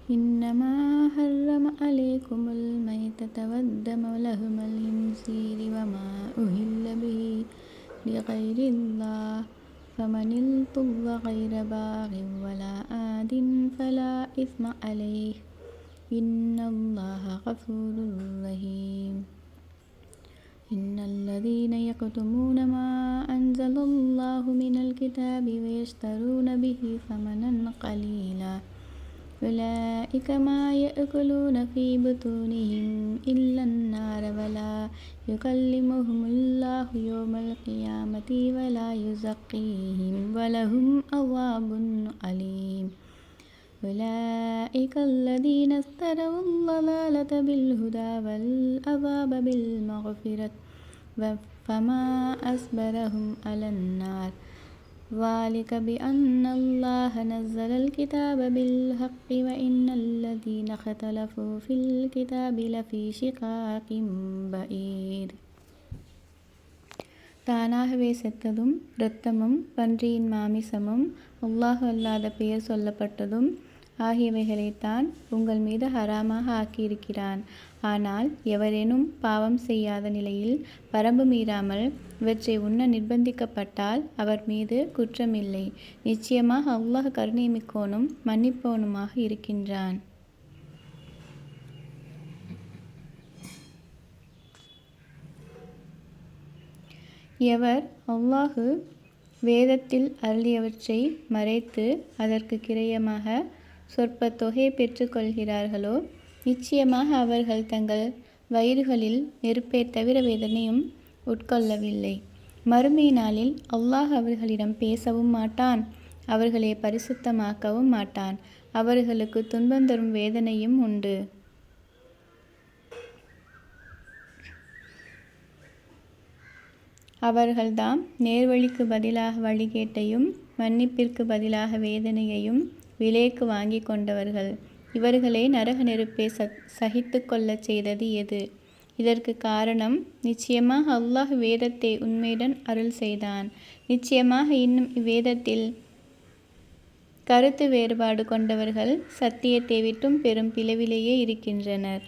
إنما حرم عليكم الميتة والدم ولحم الخنزير وما أهل به لغير الله فمن اضطر غير باغ ولا عاد فلا إثم عليه إن الله غفور رحيم إن الذين يكتمون ما أنزل الله من الكتاب ويشترون به ثمنا قليلا أولئك ما يأكلون في بطونهم إلا النار ولا يكلمهم الله يوم القيامة ولا يزكيهم ولهم عذاب أليم أولئك الذين اشتروا الضلالة بالهدى والعذاب بالمغفرة فما أصبرهم على النار ذلك بأن الله نزل الكتاب بالحق وإن الذين اختلفوا في الكتاب لفي شقاق بعيد தானாகவே செத்ததும் இரத்தமும் பன்றியின் மாமிசமும் அல்லாஹ் அல்லாத பெயர் சொல்லப்பட்டதும் ஆகியவைகளைத்தான் உங்கள் மீது ஹராமாக ஆக்கியிருக்கிறான். ஆனால் எவரேனும் பாவம் செய்யாத நிலையில் வரம்பு மீறாமல் இவற்றை உண்ண நிர்பந்திக்கப்பட்டால் அவர் மீது குற்றமில்லை. நிச்சயமாக அல்லாஹ் கருணை மிக்கோனும் மன்னிப்போனுமாக இருக்கின்றான். எவர் அல்லாஹ் வேதத்தில் அருளியவற்றை மறைத்து அதற்கு கிரயமாக சொற்ப தொகை பெற்றுக்கொள்கிறார்களோ நிச்சயமாக அவர்கள் தங்கள் வயிறுகளில் நெருப்பை தவிர வேதனையும் உட்கொள்ளவில்லை. மறுமை நாளில் அல்லாஹ் அவர்களிடம் பேசவும் மாட்டான், அவர்களை பரிசுத்தமாக்கவும் மாட்டான். அவர்களுக்கு துன்பம் தரும் வேதனையும் உண்டு. அவர்கள்தாம் நேர்வழிக்கு பதிலாக வழிகேட்டையும் மன்னிப்பிற்கு பதிலாக வேதனையையும் விலைக்கு வாங்கி கொண்டவர்கள். இவர்களை நரக நெருப்பை சகித்து கொள்ளச் செய்தது எது? இதற்கு காரணம் நிச்சயமாக அல்லாஹ் வேதத்தை உண்மையுடன் அருள் செய்தான். நிச்சயமாக இன்னும் இவ்வேதத்தில் கருத்து வேறுபாடு கொண்டவர்கள் சத்தியத்தை விட்டும் பெரும் பிளவிலேயே இருக்கின்றனர்.